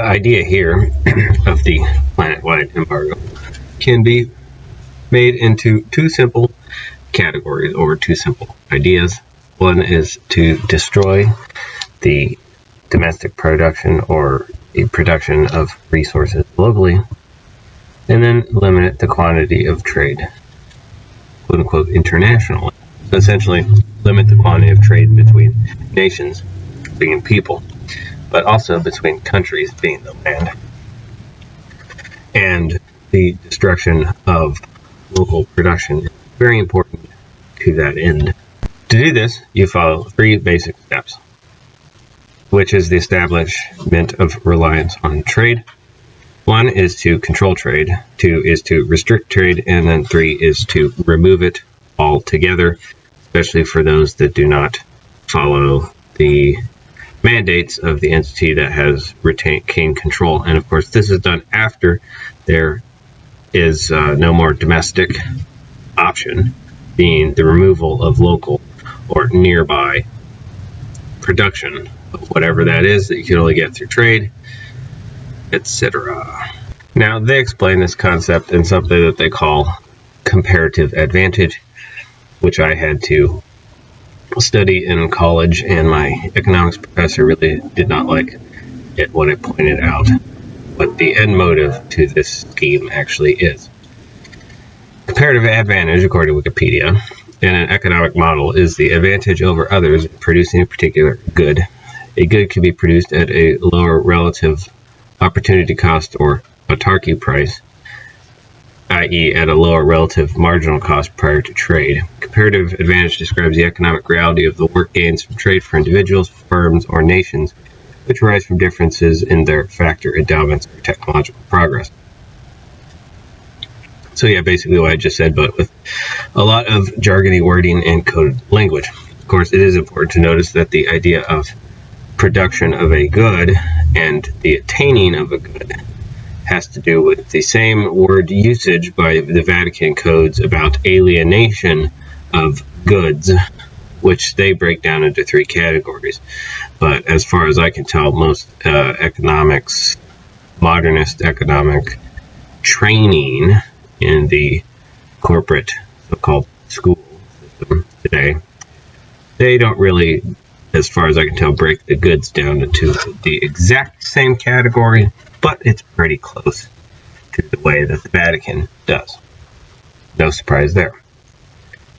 idea here of the planet-wide embargo can be made into two simple categories or two simple ideas. One is to destroy the domestic production or the production of resources locally, and then limit the quantity of trade, quote unquote, internationally. Essentially, limit the quantity of trade between nations, being people, but also between countries, being the land, and the destruction of local production is very important to that end. To do this, you follow three basic steps, which is the establishment of reliance on trade. One is to control trade, two is to restrict trade, and then three is to remove it altogether, especially for those that do not follow the mandates of the entity that has retained control. And of course, this is done after there is no more domestic option, being the removal of local or nearby production of whatever that is that you can only get through trade, etc. Now, they explain this concept in something that they call comparative advantage, which I had to study in college, and my economics professor really did not like it when I pointed out what the end motive to this scheme actually is. Comparative advantage, according to Wikipedia, in an economic model is the advantage over others in producing a particular good. A good can be produced at a lower relative opportunity cost or autarky price, i.e. at a lower relative marginal cost prior to trade. Comparative advantage describes the economic reality of the work gains from trade for individuals, firms, or nations, which arise from differences in their factor endowments or technological progress. So yeah, basically what I just said, but with a lot of jargony wording and coded language. Of course, it is important to notice that the idea of production of a good and the attaining of a good has to do with the same word usage by the Vatican codes about alienation of goods, which they break down into three categories. But as far as I can tell, most economics, modernist economic training in the corporate so-called school system today, they don't really, as far as I can tell, break the goods down into the exact same category, but it's pretty close to the way that the Vatican does. No surprise there.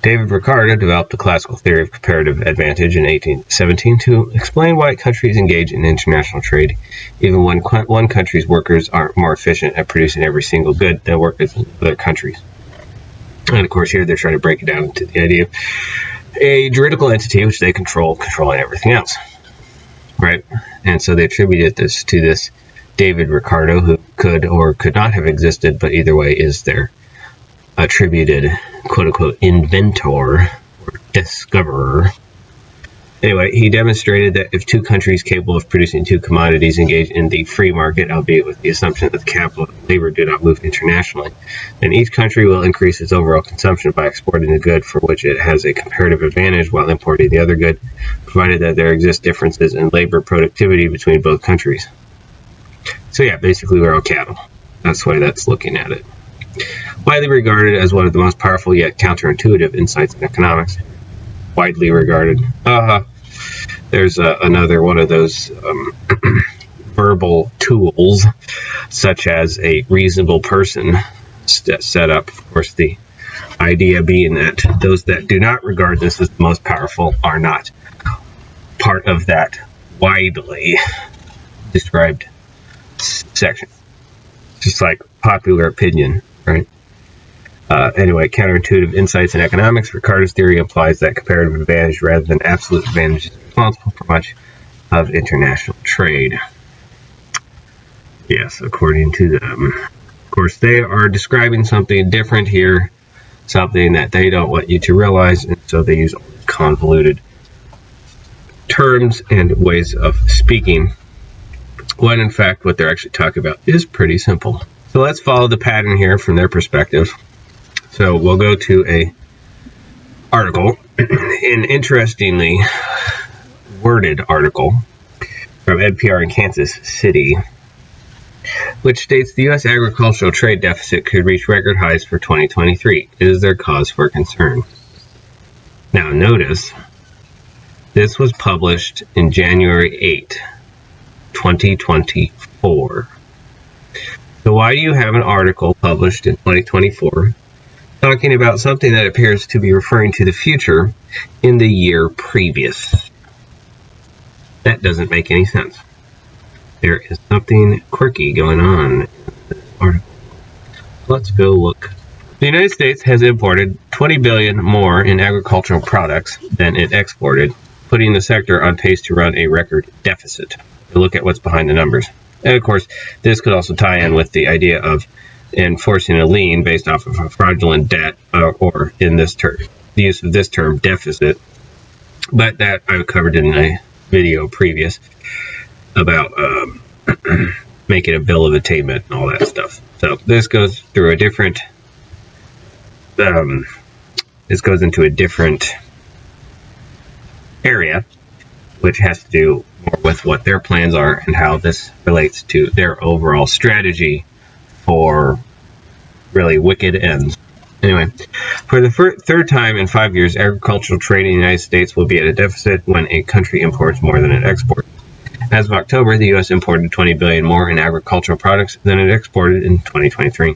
David Ricardo developed the classical theory of comparative advantage in 1817 to explain why countries engage in international trade, even when one country's workers are more efficient at producing every single good than workers in other countries. And of course, here they're trying to break it down into the idea of a juridical entity which they controlling everything else, right? And so they attributed this to this David Ricardo, who could or could not have existed, but either way is their attributed quote-unquote inventor or discoverer. Anyway, he demonstrated that if two countries capable of producing two commodities engage in the free market, albeit with the assumption that the capital and labor do not move internationally, then each country will increase its overall consumption by exporting the good for which it has a comparative advantage while importing the other good, provided that there exist differences in labor productivity between both countries. So yeah, basically we're all cattle. That's why that's looking at it. Widely regarded as one of the most powerful yet counterintuitive insights in economics. Widely regarded. There's another one of those verbal tools, such as a reasonable person set up. Of course, the idea being that those that do not regard this as the most powerful are not part of that widely described section. Just like popular opinion, right? Anyway, counterintuitive insights in economics. Ricardo's theory implies that comparative advantage rather than absolute advantage is responsible for much of international trade. Yes, according to them. Of course, they are describing something different here, something that they don't want you to realize, and so they use convoluted terms and ways of speaking, when in fact what they're actually talking about is pretty simple. So let's follow the pattern here from their perspective. So we'll go to a article, an interestingly worded article from NPR in Kansas City. which states the U.S. agricultural trade deficit could reach record highs for 2023. Is there cause for concern? Now notice, this was published in January 8, 2024. So why do you have an article published in 2024 talking about something that appears to be referring to the future in the year previous? That doesn't make any sense. There is something quirky going on in this article. Let's go look. The United States has imported $20 billion more in agricultural products than it exported, putting the sector on pace to run a record deficit. Look at what's behind the numbers. And of course, this could also tie in with the idea of enforcing a lien based off of a fraudulent debt, or in this term, the use of this term, deficit. But that I've covered in a video previous about making a bill of attainment and all that stuff. So this goes through a different, this goes into a different area, which has to do more with what their plans are and how this relates to their overall strategy for really wicked ends. Anyway, for the third time in 5 years, agricultural trade in the United States will be at a deficit when a country imports more than it exports. As of October, the U.S. imported $20 billion more in agricultural products than it exported in 2023,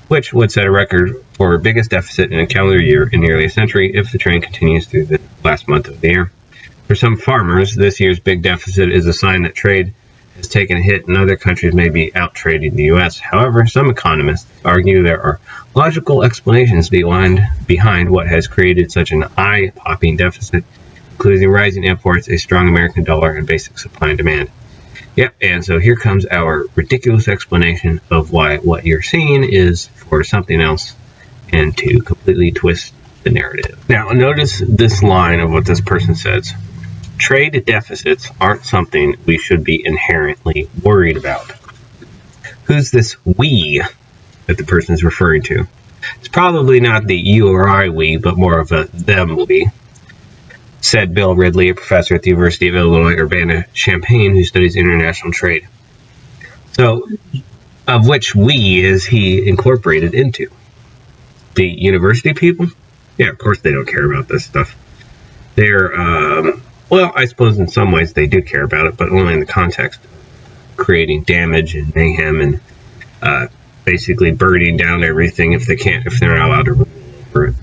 which would set a record for biggest deficit in a calendar year in nearly a century if the trend continues through the last month of the year. For some farmers, this year's big deficit is a sign that trade has taken a hit and other countries may be out-trading the U.S. However, some economists argue there are logical explanations behind what has created such an eye-popping deficit, including rising imports, a strong American dollar, and basic supply and demand. Yep, and so here comes our ridiculous explanation of why what you're seeing is for something else and to completely twist the narrative. Now, notice this line of what this person says. Trade deficits aren't something we should be inherently worried about. Who's this we that the person is referring to? It's probably not the you or I we, but more of a them we, said Bill Ridley, a professor at the University of Illinois Urbana-Champaign who studies international trade. So, of which we is he incorporated into? The university people? Yeah, of course they don't care about this stuff. They're, well, I suppose in some ways they do care about it, but only in the context of creating damage and mayhem and basically burning down everything if they're not allowed to rule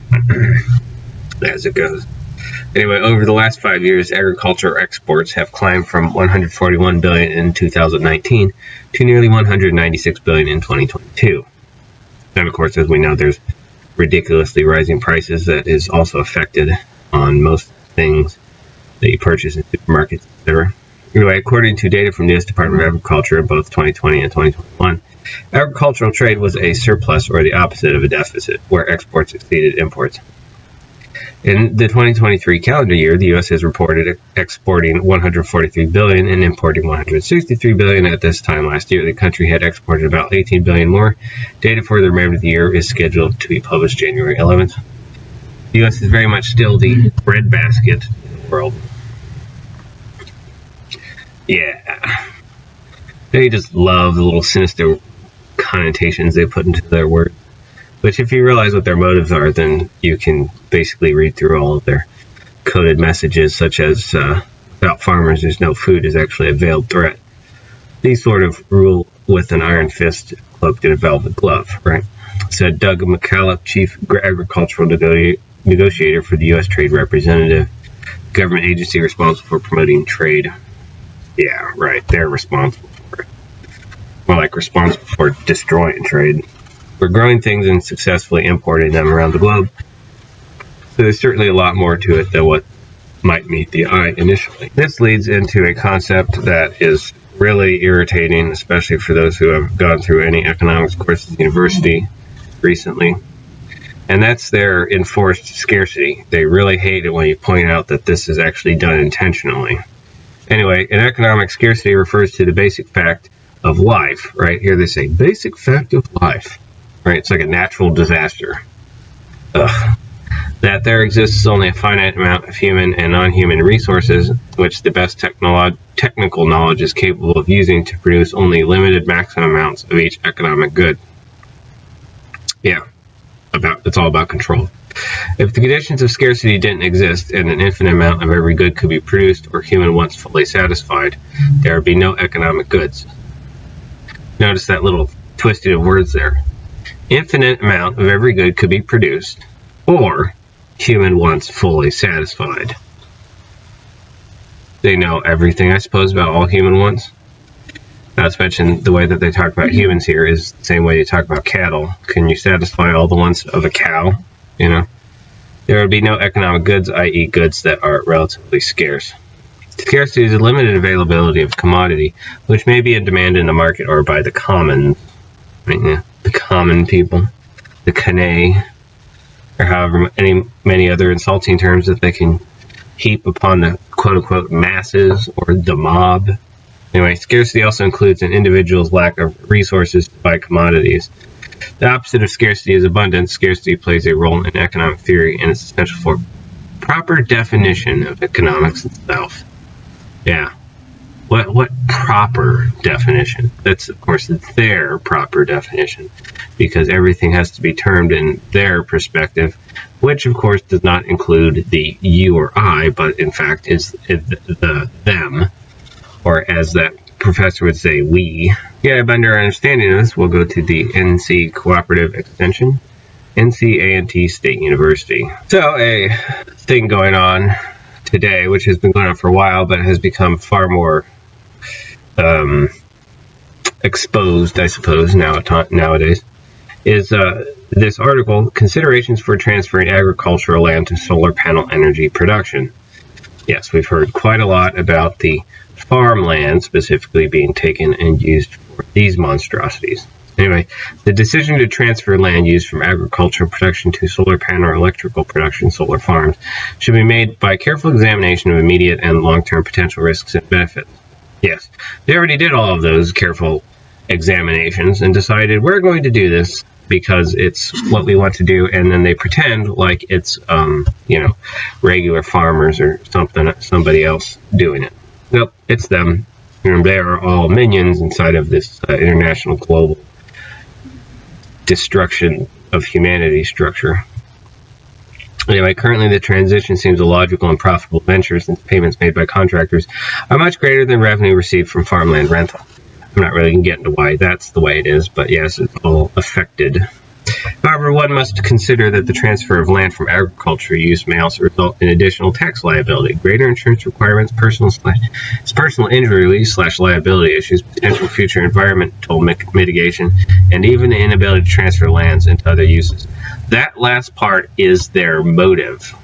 as it goes. Anyway, over the last 5 years, agriculture exports have climbed from $141 billion in 2019 to nearly $196 billion in 2022. And of course, as we know, there's ridiculously rising prices that is also affected on most things that you purchase in supermarkets, etc. Anyway, according to data from the U.S. Department of Agriculture in both 2020 and 2021, agricultural trade was a surplus, or the opposite of a deficit, where exports exceeded imports. In the 2023 calendar year, the U.S. has reported exporting $143 billion and importing $163 billion. At this time last year, the country had exported about $18 billion more. Data for the remainder of the year is scheduled to be published January 11th. The U.S. is very much still the breadbasket of the world. Yeah. They just love the little sinister connotations they put into their words. Which, if you realize what their motives are, then you can basically read through all of their coded messages, such as, without farmers, there's no food, is actually a veiled threat. These sort of rule with an iron fist cloaked in a velvet glove, right? Said Doug McCallum, chief agricultural negotiator for the U.S. Trade Representative, government agency responsible for promoting trade. Yeah, right, they're responsible for it. More like responsible for destroying trade. We're growing things and successfully importing them around the globe. So there's certainly a lot more to it than what might meet the eye initially. This leads into a concept that is really irritating, especially for those who have gone through any economics courses at university recently. And that's their enforced scarcity. They really hate it when you point out that this is actually done intentionally. Anyway, an economic scarcity refers to the basic fact of life, right? Here they say, basic fact of life. Right, it's like a natural disaster. Ugh. that there exists only a finite amount of human and non-human resources, which the best technical knowledge is capable of using to produce only limited maximum amounts of each economic good. Yeah, it's all about control. If the conditions of scarcity didn't exist and an infinite amount of every good could be produced or human wants fully satisfied, there would be no economic goods. Notice that little twisting of words there. Infinite amount of every good could be produced or human wants fully satisfied. They know everything, I suppose, about all human wants. Not to mention the way that they talk about humans here is the same way you talk about cattle. Can you satisfy all the wants of a cow? You know, there would be no economic goods, i.e. goods that are relatively scarce. Scarcity is a limited availability of commodity, which may be in demand in the market or by the common, the common people, the canae, or however many other insulting terms that they can heap upon the quote-unquote masses or the mob. Anyway, scarcity also includes an individual's lack of resources to buy commodities. The opposite of scarcity is abundance. Scarcity plays a role in economic theory and is essential for proper definition of economics itself. Yeah. What proper definition? That's, of course, their proper definition, because everything has to be termed in their perspective, which, of course, does not include the you or I, but, in fact, is the them, or as that professor would say, we. Yeah, a better understanding of this, we'll go to the NC Cooperative Extension, NC State University. So, a thing going on today, which has been going on for a while, but has become far more exposed, I suppose, nowadays, is this article, Considerations for Transferring Agricultural Land to Solar Panel Energy Production. Yes, we've heard quite a lot about the farmland specifically being taken and used for these monstrosities. Anyway, the decision to transfer land used from agricultural production to solar panel or electrical production, solar farms, should be made by careful examination of immediate and long-term potential risks and benefits. Yes, they already did all of those careful examinations and decided we're going to do this because it's what we want to do, and then they pretend like it's, regular farmers or somebody else doing it. Nope, it's them. And they are all minions inside of this international global destruction of humanity structure. Anyway, currently the transition seems a logical and profitable venture since payments made by contractors are much greater than revenue received from farmland rental. I'm not really going to get into why that's the way it is, but yes, it's all affected. However, one must consider that the transfer of land from agriculture use may also result in additional tax liability, greater insurance requirements, personal injury / liability issues, potential future environmental mitigation, and even the inability to transfer lands into other uses. That last part is their motive.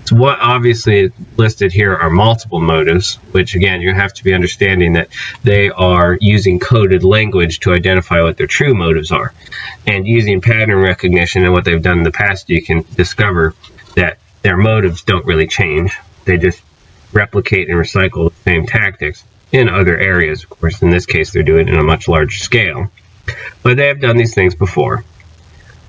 So what obviously listed here are multiple motives, which again, you have to be understanding that they are using coded language to identify what their true motives are. And using pattern recognition and what they've done in the past, you can discover that their motives don't really change. They just replicate and recycle the same tactics in other areas. Of course, in this case, they're doing it in a much larger scale. But they have done these things before.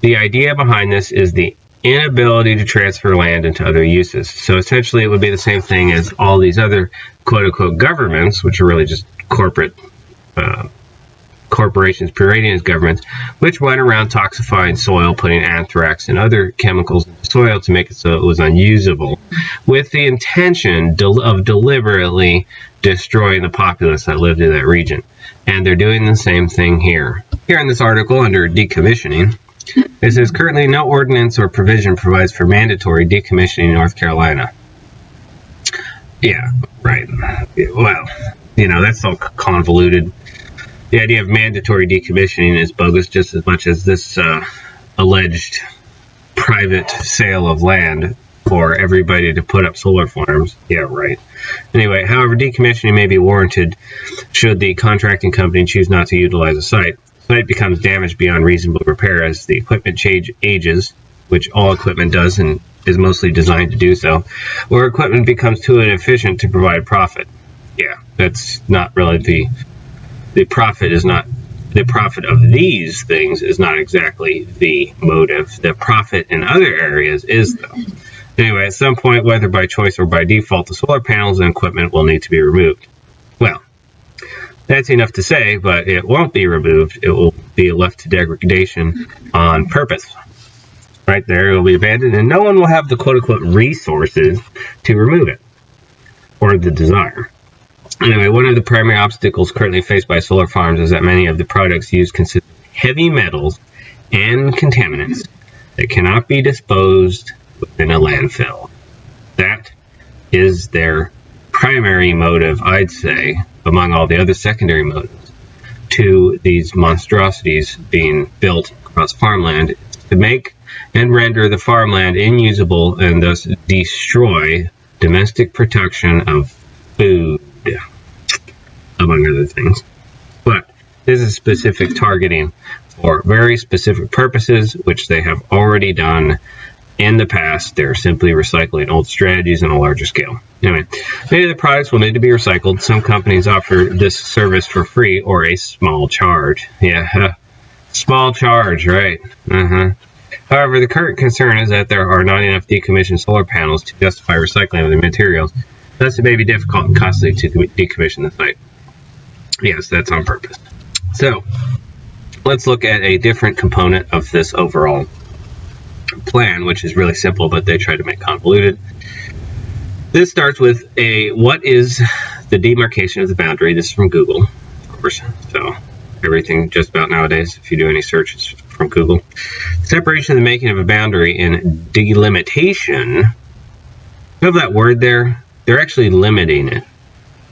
The idea behind this is the inability to transfer land into other uses. So essentially it would be the same thing as all these other quote-unquote governments, which are really just corporations parading as governments, which went around toxifying soil, putting anthrax and other chemicals in the soil to make it so it was unusable, with the intention of deliberately destroying the populace that lived in that region. And they're doing the same thing here. Here in this article under decommissioning, it says, currently no ordinance or provision provides for mandatory decommissioning in North Carolina. Yeah, right. Well, that's all convoluted. The idea of mandatory decommissioning is bogus just as much as this alleged private sale of land for everybody to put up solar farms. Yeah, right. Anyway, however, decommissioning may be warranted should the contracting company choose not to utilize a site. Site becomes damaged beyond reasonable repair as the equipment ages, which all equipment does and is mostly designed to do so, or equipment becomes too inefficient to provide profit. Yeah, that's not really the profit is not the profit of these things is not exactly the motive. The profit in other areas is, though. Anyway, at some point, whether by choice or by default, the solar panels and equipment will need to be removed. Well, that's enough to say, but it won't be removed. It will be left to degradation on purpose. Right there, it will be abandoned, and no one will have the quote-unquote resources to remove it, or the desire. Anyway, one of the primary obstacles currently faced by solar farms is that many of the products used consist of heavy metals and contaminants that cannot be disposed within a landfill. That is their primary motive, I'd say, among all the other secondary motives to these monstrosities being built across farmland, to make and render the farmland inusable and thus destroy domestic production of food, among other things. But this is specific targeting for very specific purposes, which they have already done in the past. They're simply recycling old strategies on a larger scale. Anyway, many of the products will need to be recycled. Some companies offer this service for free or a small charge. Yeah, small charge, right? However, the current concern is that there are not enough decommissioned solar panels to justify recycling of the materials. Thus, it may be difficult and costly to decommission the site. Yes, that's on purpose. So, let's look at a different component of this overall plan, which is really simple, but they try to make convoluted. This starts with what is the demarcation of the boundary? This is from Google, of course. So, everything just about nowadays, if you do any search, it's from Google. Separation of the making of a boundary in delimitation. You have that word there? They're actually limiting it.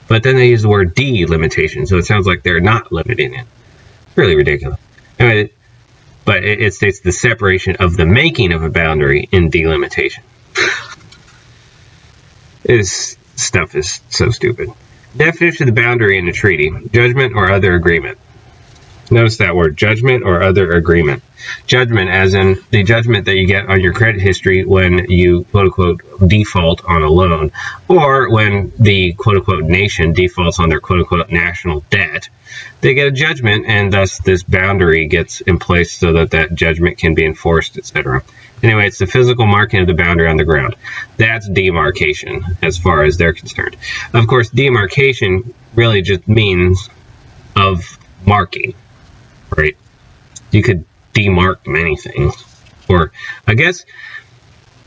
But then they use the word delimitation, so it sounds like they're not limiting it. It's really ridiculous. Anyway, but it states the separation of the making of a boundary in delimitation. This stuff is so stupid. Definition of the boundary in a treaty: judgment or other agreement. Notice that word, judgment or other agreement. Judgment as in the judgment that you get on your credit history when you, quote-unquote, default on a loan, or when the, quote-unquote, nation defaults on their, quote-unquote, national debt. They get a judgment, and thus this boundary gets in place so that that judgment can be enforced, etc. Anyway, it's the physical marking of the boundary on the ground. That's demarcation, as far as they're concerned. Of course, demarcation really just means of marking. Right? You could demark many things. Or, I guess,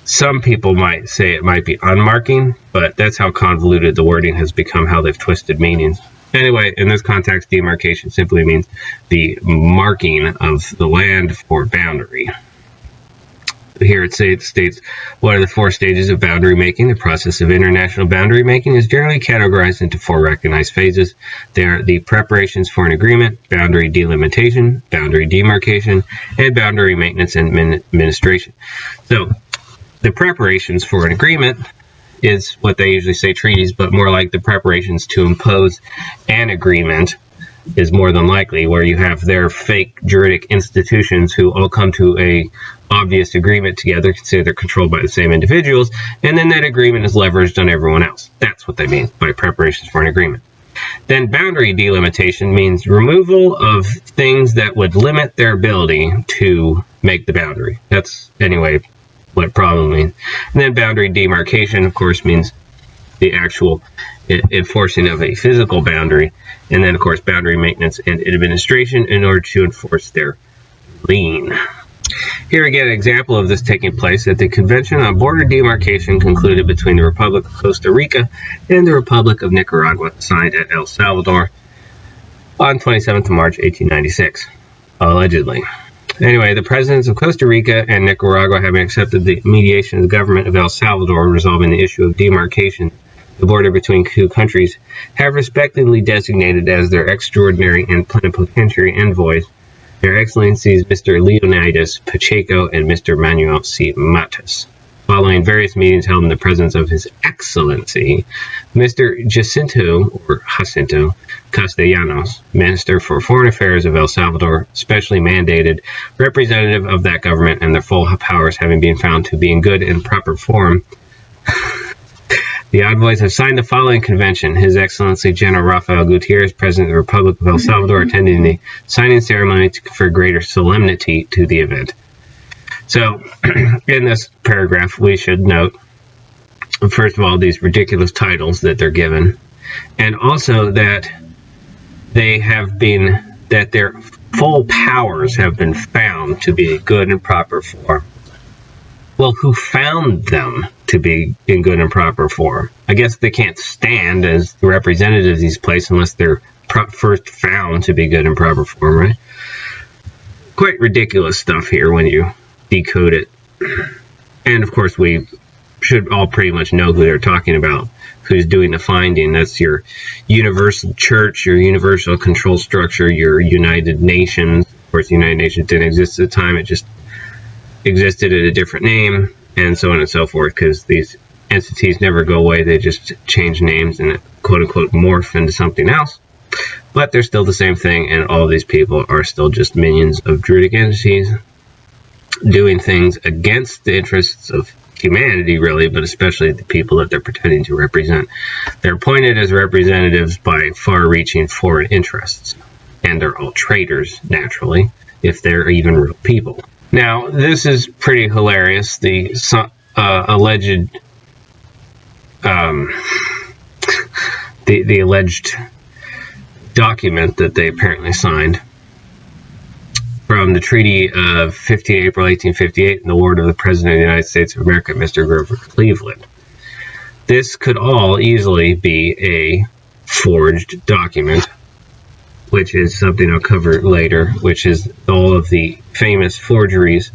some people might say it might be unmarking, but that's how convoluted the wording has become, how they've twisted meanings. Anyway, in this context, demarcation simply means the marking of the land for boundary. Here it states, what are the 4 stages of boundary making? The process of international boundary making is generally categorized into 4 recognized phases. They are the preparations for an agreement, boundary delimitation, boundary demarcation, and boundary maintenance and administration. So, the preparations for an agreement is what they usually say treaties, but more like the preparations to impose an agreement is more than likely, where you have their fake juridic institutions who all come to a obvious agreement together, consider they're controlled by the same individuals, and then that agreement is leveraged on everyone else. That's what they mean by preparations for an agreement. Then boundary delimitation means removal of things that would limit their ability to make the boundary. That's, anyway, what it probably means. And then boundary demarcation, of course, means the actual enforcing of a physical boundary. And then, of course, boundary maintenance and administration in order to enforce their lien. Here again, an example of this taking place at the Convention on Border Demarcation concluded between the Republic of Costa Rica and the Republic of Nicaragua, signed at El Salvador on 27th of March, 1896, allegedly. Anyway, the presidents of Costa Rica and Nicaragua, having accepted the mediation of the government of El Salvador resolving the issue of demarcation, the border between 2 countries, have respectively designated as their extraordinary and plenipotentiary envoys Their Excellencies Mr. Leonidas Pacheco and Mr. Manuel C. Matas. Following various meetings held in the presence of His Excellency, Mr. Jacinto Castellanos, Minister for Foreign Affairs of El Salvador, specially mandated representative of that government and their full powers having been found to be in good and proper form, The envoys have signed the following convention. His Excellency General Rafael Gutierrez, President of the Republic of El Salvador, attending the signing ceremony to confer greater solemnity to the event. So, in this paragraph, we should note, first of all, these ridiculous titles that they're given, and also that that their full powers have been found to be good and proper form. Well, who found them to be in good and proper form? I guess they can't stand as the representatives of these places unless they're first found to be good and proper form, right? Quite ridiculous stuff here when you decode it. And of course, we should all pretty much know who they're talking about, who's doing the finding. That's your universal church, your universal control structure, your United Nations. Of course, the United Nations didn't exist at the time. It just existed at a different name, and so on and so forth, because these entities never go away. They just change names and quote-unquote morph into something else. But they're still the same thing, and all of these people are still just minions of Druidic entities doing things against the interests of humanity, really, but especially the people that they're pretending to represent. They're appointed as representatives by far-reaching foreign interests, and they're all traitors, naturally, if they're even real people. Now, this is pretty hilarious. The alleged document that they apparently signed from the Treaty of 15 April 1858 in the ward of the President of the United States of America, Mr. Grover Cleveland. This could all easily be a forged document, which is something I'll cover later, which is all of the famous forgeries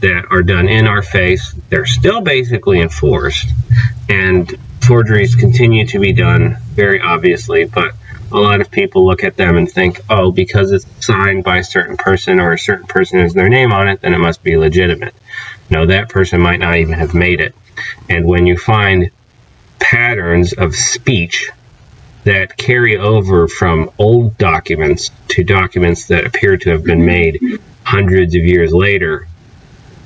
that are done in our face. They're still basically enforced, and forgeries continue to be done, very obviously, but a lot of people look at them and think, oh, because it's signed by a certain person or a certain person has their name on it, then it must be legitimate. No, that person might not even have made it. And when you find patterns of speech that carry over from old documents to documents that appear to have been made hundreds of years later,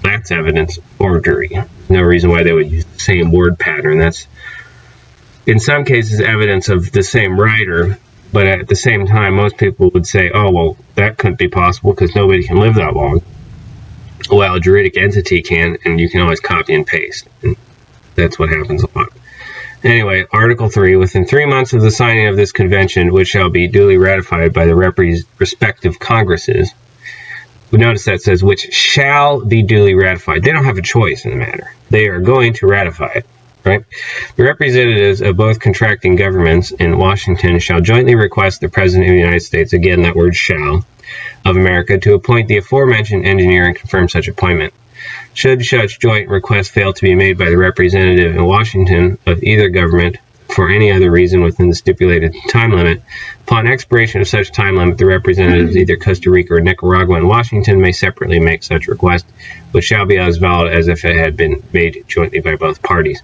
that's evidence of forgery. No reason why they would use the same word pattern. That's, in some cases, evidence of the same writer, but at the same time, most people would say, oh, well, that couldn't be possible because nobody can live that long. Well, a Druidic entity can, and you can always copy and paste. And that's what happens a lot. Anyway, Article 3, within 3 months of the signing of this convention, which shall be duly ratified by the respective Congresses, we notice that says, which shall be duly ratified. They don't have a choice in the matter. They are going to ratify it, right? The representatives of both contracting governments in Washington shall jointly request the President of the United States, again, that word shall, of America, to appoint the aforementioned engineer and confirm such appointment. Should such joint request fail to be made by the representative in Washington of either government for any other reason within the stipulated time limit, upon expiration of such time limit, the representatives of either Costa Rica or Nicaragua and Washington may separately make such request, which shall be as valid as if it had been made jointly by both parties.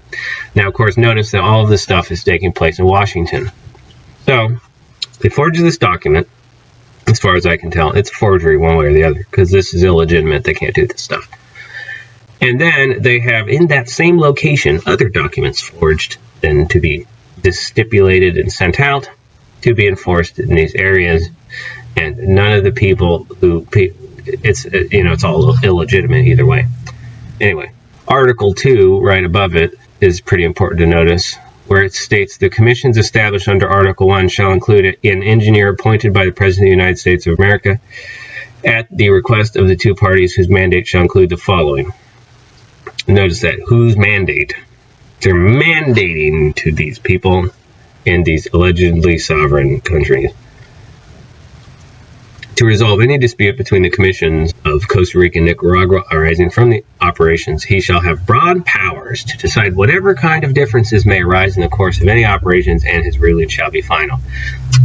Now, of course, notice that all of this stuff is taking place in Washington. So, they forged this document. As far as I can tell, it's forgery one way or the other, because this is illegitimate. They can't do this stuff. And then they have, in that same location, other documents forged and to be stipulated and sent out to be enforced in these areas. And none of the people who, it's all illegitimate either way. Anyway, Article 2, right above it, is pretty important to notice, where it states the commissions established under Article 1 shall include an engineer appointed by the President of the United States of America at the request of the two parties whose mandate shall include the following. Notice that, whose mandate? They're mandating to these people in these allegedly sovereign countries to resolve any dispute between the commissions of Costa Rica and Nicaragua arising from the operations. He shall have broad powers to decide whatever kind of differences may arise in the course of any operations, and his ruling shall be final.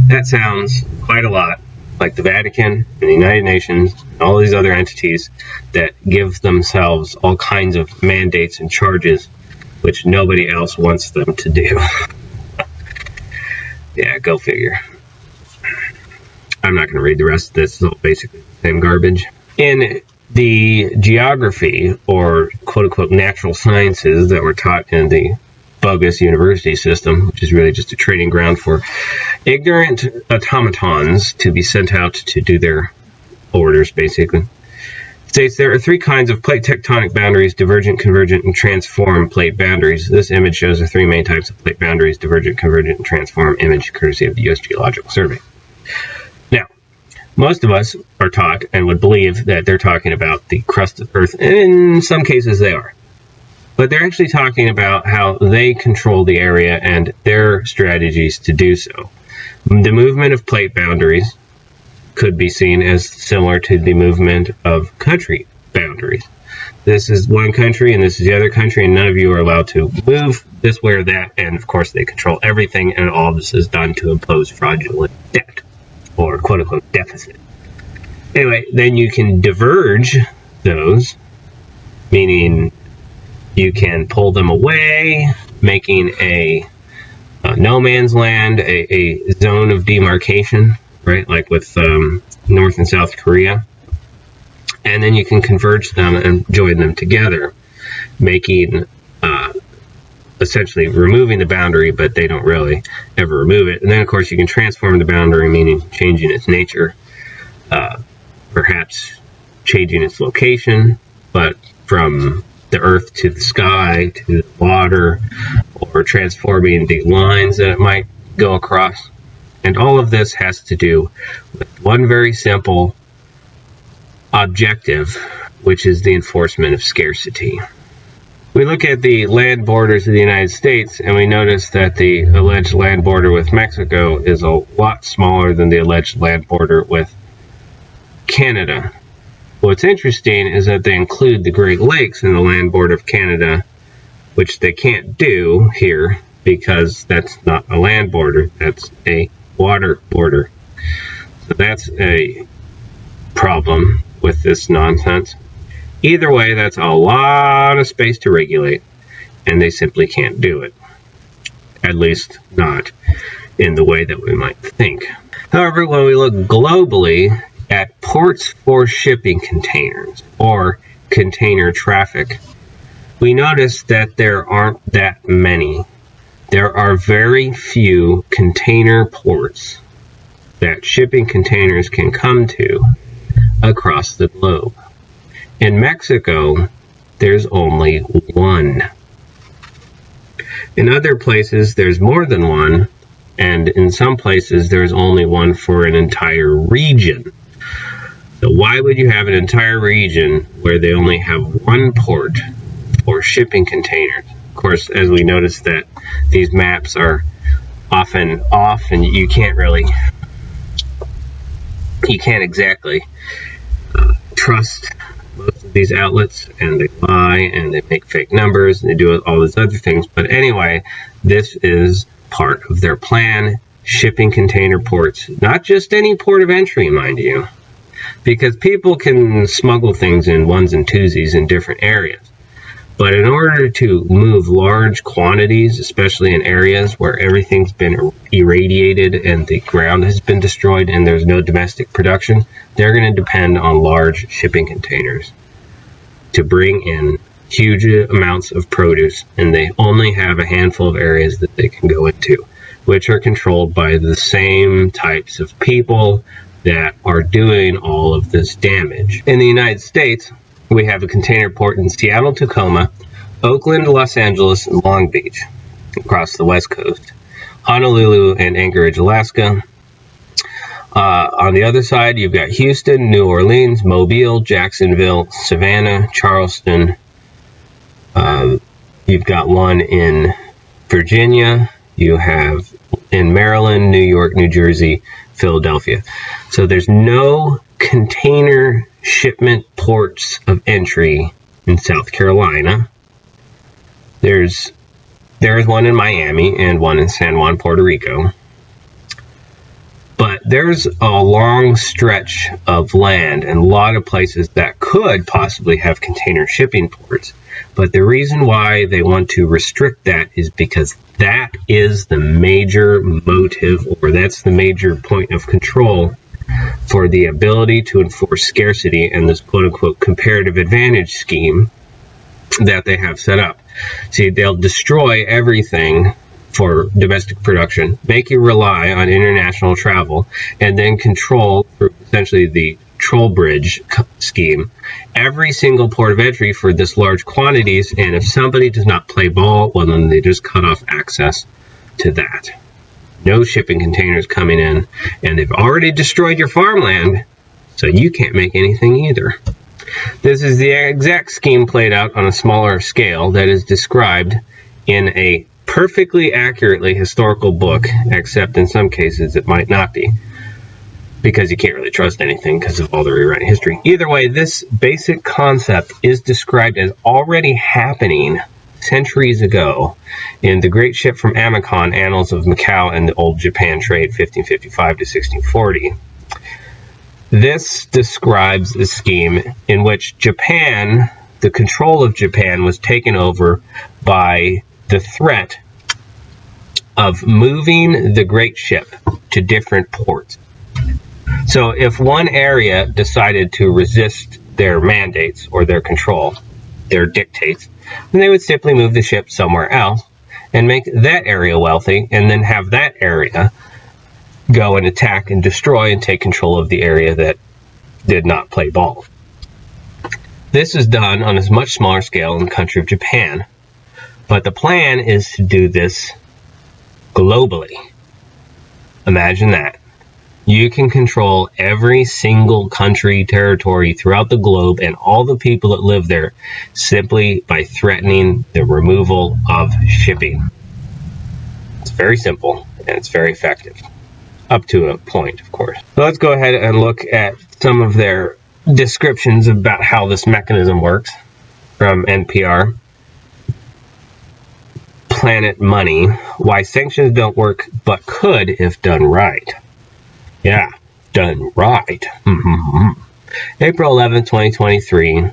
That sounds quite a lot like the Vatican and the United Nations and all these other entities that give themselves all kinds of mandates and charges which nobody else wants them to do. Yeah, go figure. I'm not going to read the rest of this. It's all basically the same garbage. In the geography, or quote-unquote natural sciences that were taught in the bogus university system, which is really just a training ground for ignorant automatons to be sent out to do their orders, basically. It states there are 3 kinds of plate tectonic boundaries: divergent, convergent, and transform plate boundaries. This image shows the 3 main types of plate boundaries: divergent, convergent, and transform, image courtesy of the U.S. Geological Survey. Now, most of us are taught and would believe that they're talking about the crust of Earth, and in some cases they are. But they're actually talking about how they control the area and their strategies to do so. The movement of plate boundaries could be seen as similar to the movement of country boundaries. This is one country and this is the other country, and none of you are allowed to move this way or that, and of course they control everything, and all this is done to impose fraudulent debt, or quote-unquote deficit. Anyway, then you can diverge those, meaning you can pull them away, making a no man's land, a zone of demarcation, right? Like with North and South Korea. And then you can converge them and join them together, making essentially removing the boundary, but they don't really ever remove it. And then, of course, you can transform the boundary, meaning changing its nature, perhaps changing its location, but from the earth to the sky, to the water, or transforming the lines that it might go across. And all of this has to do with one very simple objective, which is the enforcement of scarcity. We look at the land borders of the United States, and we notice that the alleged land border with Mexico is a lot smaller than the alleged land border with Canada. What's interesting is that they include the Great Lakes in the land border of Canada, which they can't do here because that's not a land border, that's a water border. So that's a problem with this nonsense. Either way, that's a lot of space to regulate, and they simply can't do it. At least not in the way that we might think. However, when we look globally at ports for shipping containers or container traffic, we notice that there aren't that many. There are very few container ports that shipping containers can come to across the globe. In Mexico, there's only one. In other places, there's more than one, and in some places, there's only one for an entire region. So why would you have an entire region where they only have one port for shipping containers? Of course, as we notice that these maps are often off, and you can't exactly trust most of these outlets, and they lie and they make fake numbers and they do all these other things. But anyway, this is part of their plan: shipping container ports, not just any port of entry, mind you, because people can smuggle things in ones and twosies in different areas. But in order to move large quantities, especially in areas where everything's been irradiated and the ground has been destroyed and there's no domestic production, they're going to depend on large shipping containers to bring in huge amounts of produce, and they only have a handful of areas that they can go into, which are controlled by the same types of people that are doing all of this damage. In the United States, we have a container port in Seattle, Tacoma, Oakland, Los Angeles, and Long Beach across the West Coast, Honolulu, and Anchorage, Alaska. On the other side, you've got Houston, New Orleans, Mobile, Jacksonville, Savannah, Charleston. You've got one in Virginia. You have in Maryland, New York, New Jersey, Philadelphia. So there's no container shipment ports of entry in South Carolina. There's one in Miami and one in San Juan, Puerto Rico. But there's a long stretch of land and a lot of places that could possibly have container shipping ports. But the reason why they want to restrict that is because that is the major motive, or that's the major point of control for the ability to enforce scarcity and this quote-unquote comparative advantage scheme that they have set up. See, they'll destroy everything for domestic production, make you rely on international travel, and then control, through essentially the troll bridge scheme, every single port of entry for this large quantities. And if somebody does not play ball, well, then they just cut off access to that. No shipping containers coming in, and they've already destroyed your farmland, so you can't make anything either. This is the exact scheme played out on a smaller scale that is described in a perfectly accurately historical book, except in some cases it might not be, because you can't really trust anything because of all the rewriting history. Either way, this basic concept is described as already happening centuries ago in the Great Ship from Amacon, Annals of Macau and the Old Japan Trade, 1555 to 1640. This describes a scheme in which Japan, the control of Japan, was taken over by the threat of moving the Great Ship to different ports. So if one area decided to resist their mandates or their control, their dictates, then they would simply move the ship somewhere else and make that area wealthy, and then have that area go and attack and destroy and take control of the area that did not play ball. This is done on a much smaller scale in the country of Japan, but the plan is to do this globally. Imagine that. You can control every single country, territory throughout the globe and all the people that live there simply by threatening the removal of shipping. It's very simple and it's very effective. Up to a point, of course. So let's go ahead and look at some of their descriptions about how this mechanism works from NPR. Planet Money, Why Sanctions Don't Work But Could If Done Right. Yeah, done right. April 11, 2023.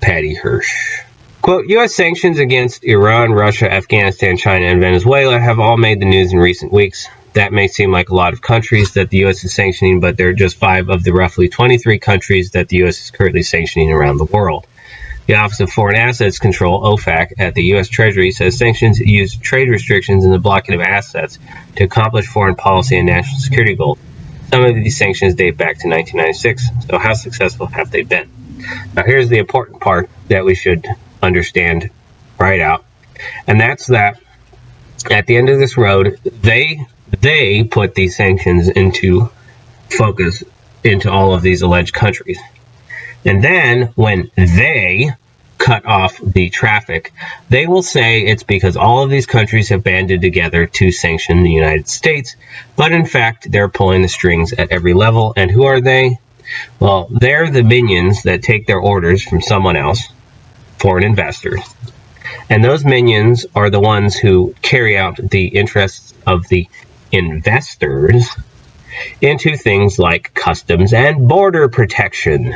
Patty Hirsch. Quote, U.S. sanctions against Iran, Russia, Afghanistan, China, and Venezuela have all made the news in recent weeks. That may seem like a lot of countries that the U.S. is sanctioning, but they're just 5 of the roughly 23 countries that the U.S. is currently sanctioning around the world. The Office of Foreign Assets Control, OFAC, at the U.S. Treasury says sanctions use trade restrictions and the blocking of assets to accomplish foreign policy and national security goals. Some of these sanctions date back to 1996, so how successful have they been? Now here's the important part that we should understand right out, and that's that at the end of this road, they put these sanctions into focus into all of these alleged countries. And then when they cut off the traffic, they will say it's because all of these countries have banded together to sanction the United States. But in fact, they're pulling the strings at every level. And who are they? Well, they're the minions that take their orders from someone else, foreign investors. And those minions are the ones who carry out the interests of the investors into things like customs and border protection,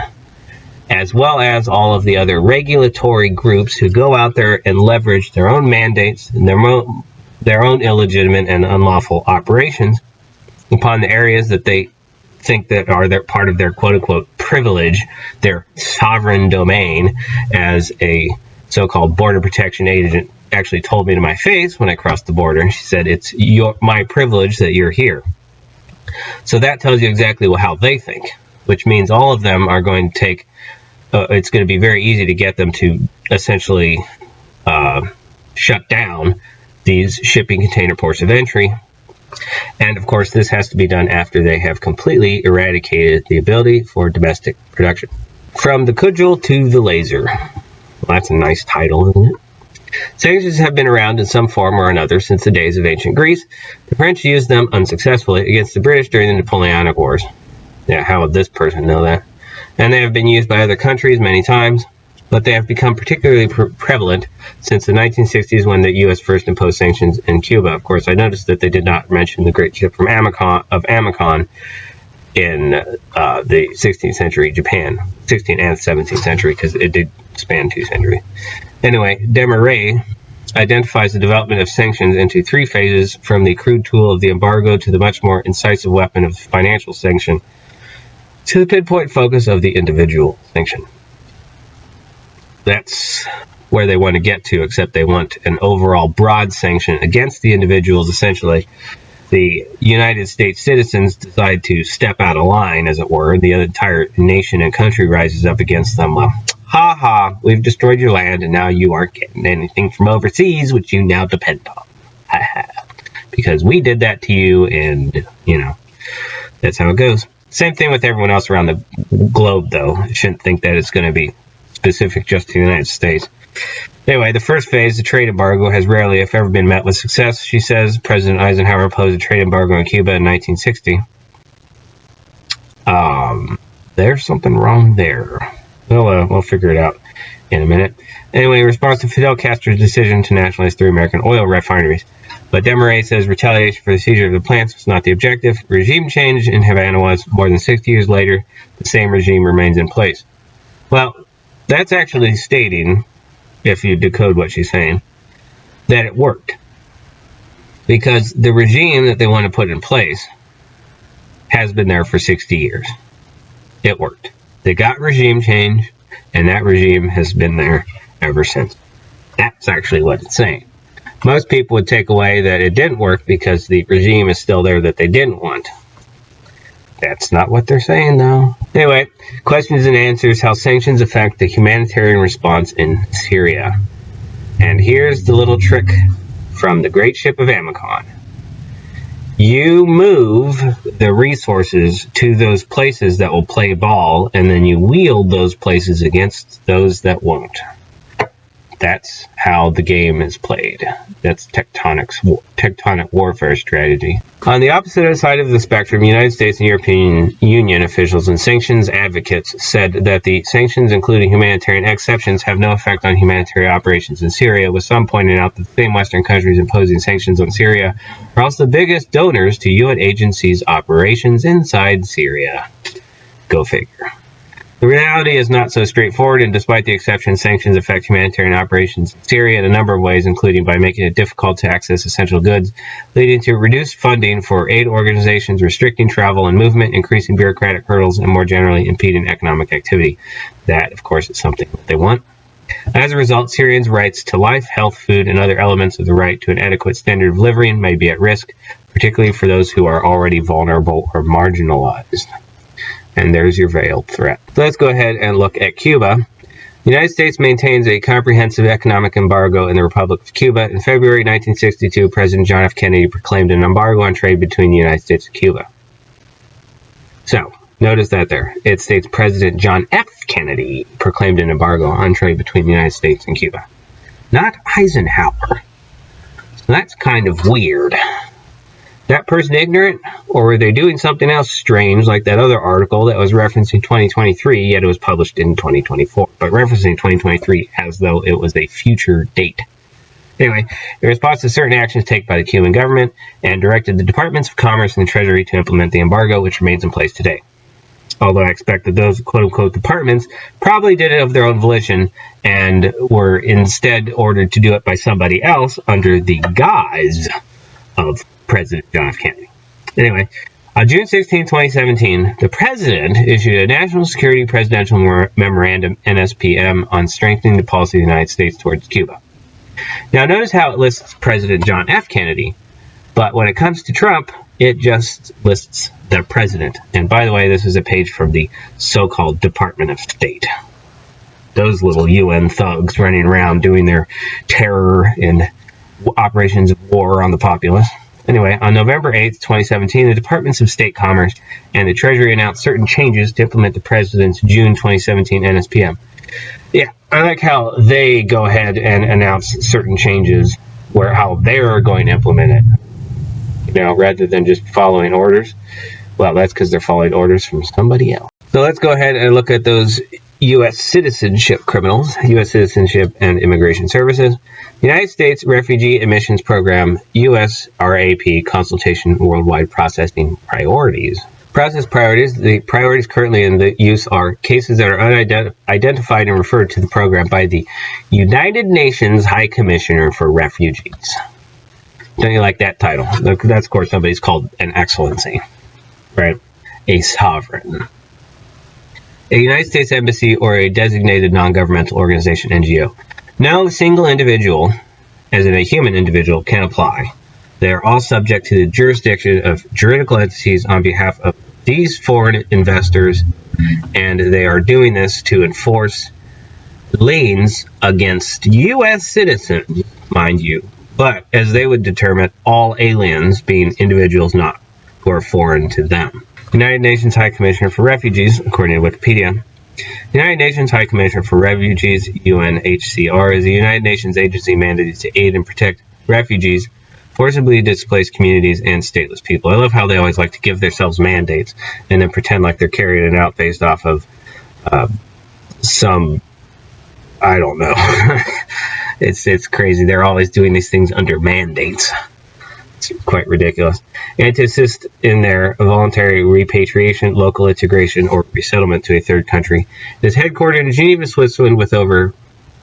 as well as all of the other regulatory groups who go out there and leverage their own mandates and their own illegitimate and unlawful operations upon the areas that they think that are their part of their quote-unquote privilege, their sovereign domain, as a so-called border protection agent actually told me to my face when I crossed the border. She said, it's my privilege that you're here. So that tells you exactly how they think, which means all of them are going to take, it's going to be very easy to get them to essentially shut down these shipping container ports of entry. And of course, this has to be done after they have completely eradicated the ability for domestic production. From the cudgel to the laser. Well, that's a nice title, isn't it? Sanctions have been around in some form or another since the days of ancient Greece. The French used them unsuccessfully against the British during the Napoleonic Wars. Yeah, how would this person know that? And they have been used by other countries many times, but they have become particularly prevalent since the 1960s when the U.S. first imposed sanctions in Cuba. Of course, I noticed that they did not mention the Great Ship from Amacon in the 16th century Japan, 16th and 17th century, because it did span 2 centuries. Anyway, Desmarais identifies the development of sanctions into 3 phases, from the crude tool of the embargo to the much more incisive weapon of financial sanction to the pinpoint focus of the individual sanction. that's where they want to get to, except they want an overall broad sanction against the individuals. Essentially, the United States citizens decide to step out of line, as it were. The entire nation and country rises up against them. Well, ha ha, we've destroyed your land, and now you aren't getting anything from overseas, which you now depend on. Ha ha. Because we did that to you, and, you know, that's how it goes. Same thing with everyone else around the globe, though. I shouldn't think that it's going to be specific just to the United States. Anyway, the first phase, the trade embargo, has rarely, if ever, been met with success, she says. President Eisenhower imposed a trade embargo on Cuba in 1960. There's something wrong there. We'll figure it out in a minute. Anyway, in response to Fidel Castro's decision to nationalize 3 American oil refineries. But Desmarais says retaliation for the seizure of the plants was not the objective. Regime change in Havana was. More than 60 years later, the same regime remains in place. Well, that's actually stating, if you decode what she's saying, that it worked. Because the regime that they want to put in place has been there for 60 years. It worked. They got regime change, and that regime has been there ever since. That's actually what it's saying. Most people would take away that it didn't work because the regime is still there that they didn't want. That's not what they're saying, though. Anyway, questions and answers, how sanctions affect the humanitarian response in Syria. And here's the little trick from the great ship of Amazon. You move the resources to those places that will play ball, and then you wield those places against those that won't. That's how the game is played. That's tectonic warfare strategy. On the opposite side of the spectrum, United States and European Union officials and sanctions advocates said that the sanctions, including humanitarian exceptions, have no effect on humanitarian operations in Syria, with some pointing out that the same Western countries imposing sanctions on Syria are also the biggest donors to UN agencies' operations inside Syria. Go figure. The reality is not so straightforward, and despite the exception, sanctions affect humanitarian operations in Syria in a number of ways, including by making it difficult to access essential goods, leading to reduced funding for aid organizations, restricting travel and movement, increasing bureaucratic hurdles, and more generally impeding economic activity. That, of course, is something that they want. As a result, Syrians' rights to life, health, food, and other elements of the right to an adequate standard of living may be at risk, particularly for those who are already vulnerable or marginalized. And there's your veiled threat. So let's go ahead and look at Cuba. The United States maintains a comprehensive economic embargo in the Republic of Cuba. In February 1962, President John F. Kennedy proclaimed an embargo on trade between the United States and Cuba. So, notice that there. It states President John F. Kennedy proclaimed an embargo on trade between the United States and Cuba. Not Eisenhower. So that's kind of weird. That person ignorant, or were they doing something else strange, like that other article that was referencing 2023, yet it was published in 2024, but referencing 2023 as though it was a future date. Anyway, in response to certain actions taken by the Cuban government, and directed the Departments of Commerce and the Treasury to implement the embargo, which remains in place today. Although I expect that those quote-unquote departments probably did it of their own volition, and were instead ordered to do it by somebody else under the guise of President John F. Kennedy. Anyway, on June 16, 2017, the President issued a National Security Presidential Memorandum, NSPM, on strengthening the policy of the United States towards Cuba. Now, notice how it lists President John F. Kennedy, but when it comes to Trump, it just lists the President. And by the way, this is a page from the so-called Department of State. Those little UN thugs running around doing their terror and operations of war on the populace. Anyway, on November 8, 2017, the Departments of State Commerce and the Treasury announced certain changes to implement the President's June 2017 NSPM. Yeah, I like how they go ahead and announce certain changes where how they're going to implement it, you know, rather than just following orders. Well, that's because they're following orders from somebody else. So let's go ahead and look at those U.S. citizenship criminals, U.S. Citizenship and Immigration Services, United States Refugee Admissions Program, U.S. RAP Consultation Worldwide Processing Priorities. Process priorities. The priorities currently in the use are cases that are unidentified and referred to the program by the United Nations High Commissioner for Refugees. Don't you like that title? That's, of course, somebody's called an excellency, right? A sovereign. a United States embassy, or a designated non-governmental organization, NGO. No single individual, as in a human individual, can apply. They are all subject to the jurisdiction of juridical entities on behalf of these foreign investors, and they are doing this to enforce liens against U.S. citizens, mind you, but as they would determine, all aliens being individuals not who are foreign to them. United Nations High Commissioner for Refugees, according to Wikipedia. United Nations High Commissioner for Refugees, UNHCR, is a United Nations agency mandated to aid and protect refugees, forcibly displaced communities, and stateless people. I love how they always like to give themselves mandates and then pretend like they're carrying it out based off of some, I don't know. It's crazy. They're always doing these things under mandates. It's quite ridiculous. And to assist in their voluntary repatriation, local integration, or resettlement to a third country. It is headquartered in Geneva, Switzerland, with over...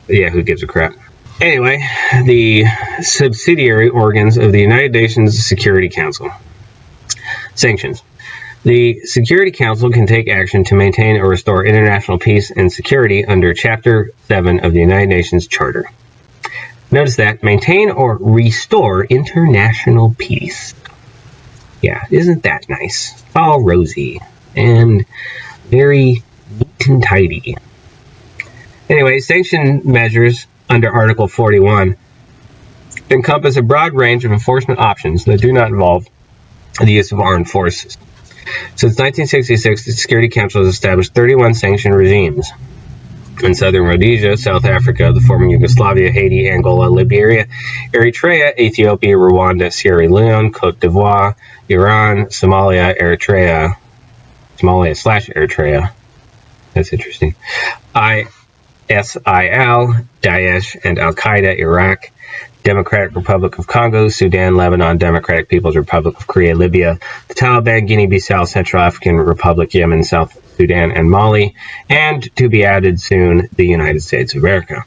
yeah, who gives a crap? Anyway, the subsidiary organs of the United Nations Security Council. Sanctions. The Security Council can take action to maintain or restore international peace and security under Chapter 7 of the United Nations Charter. Notice that, maintain or restore international peace. Yeah, isn't that nice? It's all rosy and very neat and tidy. Anyway, sanction measures under Article 41 encompass a broad range of enforcement options that do not involve the use of armed forces. Since 1966, the Security Council has established 31 sanction regimes in southern Rhodesia, South Africa, the former Yugoslavia, Haiti, Angola, Liberia, Eritrea, Ethiopia, Rwanda, Sierra Leone, Cote d'Ivoire, Iran, Somalia, Eritrea, Somalia/Eritrea. That's interesting. ISIL, Daesh, and Al-Qaeda, Iraq, Democratic Republic of Congo, Sudan, Lebanon, Democratic People's Republic of Korea, Libya, the Taliban, Guinea-Bissau, Central African Republic, Yemen, South Sudan, and Mali, and to be added soon, the United States of America.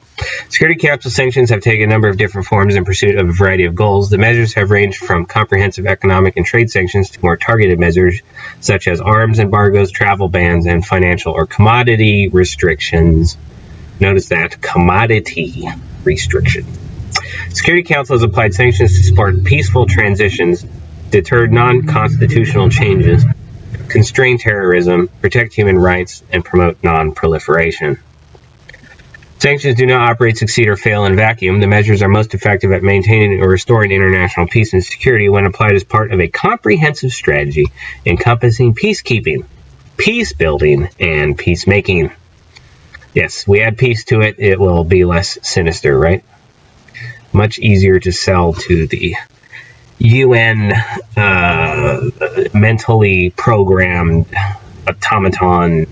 Security Council sanctions have taken a number of different forms in pursuit of a variety of goals. The measures have ranged from comprehensive economic and trade sanctions to more targeted measures such as arms embargoes, travel bans, and financial or commodity restrictions. Notice that, commodity restrictions. Security Council has applied sanctions to support peaceful transitions, deter non-constitutional changes, constrain terrorism, protect human rights, and promote non-proliferation. Sanctions do not operate, succeed, or fail in a vacuum. The measures are most effective at maintaining or restoring international peace and security when applied as part of a comprehensive strategy encompassing peacekeeping, peace building, and peacemaking. Yes, we add peace to it, it will be less sinister, right? Much easier to sell to the UN mentally programmed automaton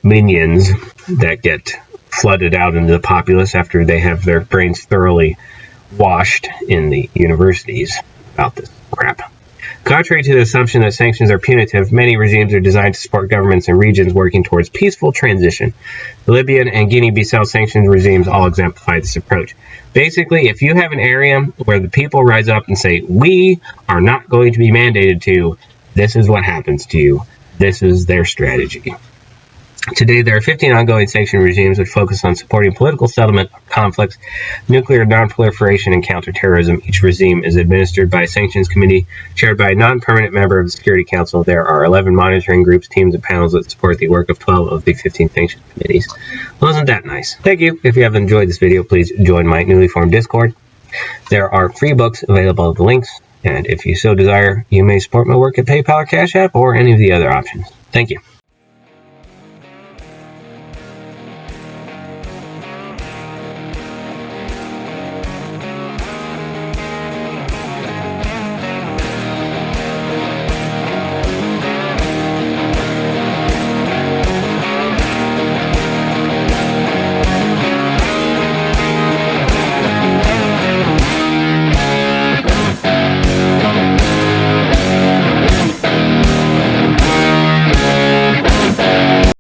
minions that get flooded out into the populace after they have their brains thoroughly washed in the universities about this crap. Contrary to the assumption that sanctions are punitive, many regimes are designed to support governments and regions working towards peaceful transition. The Libyan and Guinea-Bissau sanctions regimes all exemplify this approach. Basically, if you have an area where the people rise up and say, we are not going to be mandated to, this is what happens to you. This is their strategy. Today, there are 15 ongoing sanction regimes which focus on supporting political settlement of conflicts, nuclear non-proliferation, and counterterrorism. Each regime is administered by a sanctions committee chaired by a non-permanent member of the Security Council. There are 11 monitoring groups, teams, and panels that support the work of 12 of the 15 sanctions committees. Well, isn't that nice? Thank you. If you have enjoyed this video, please join my newly formed Discord. There are free books available at the links, and if you so desire, you may support my work at PayPal, Cash App, or any of the other options. Thank you.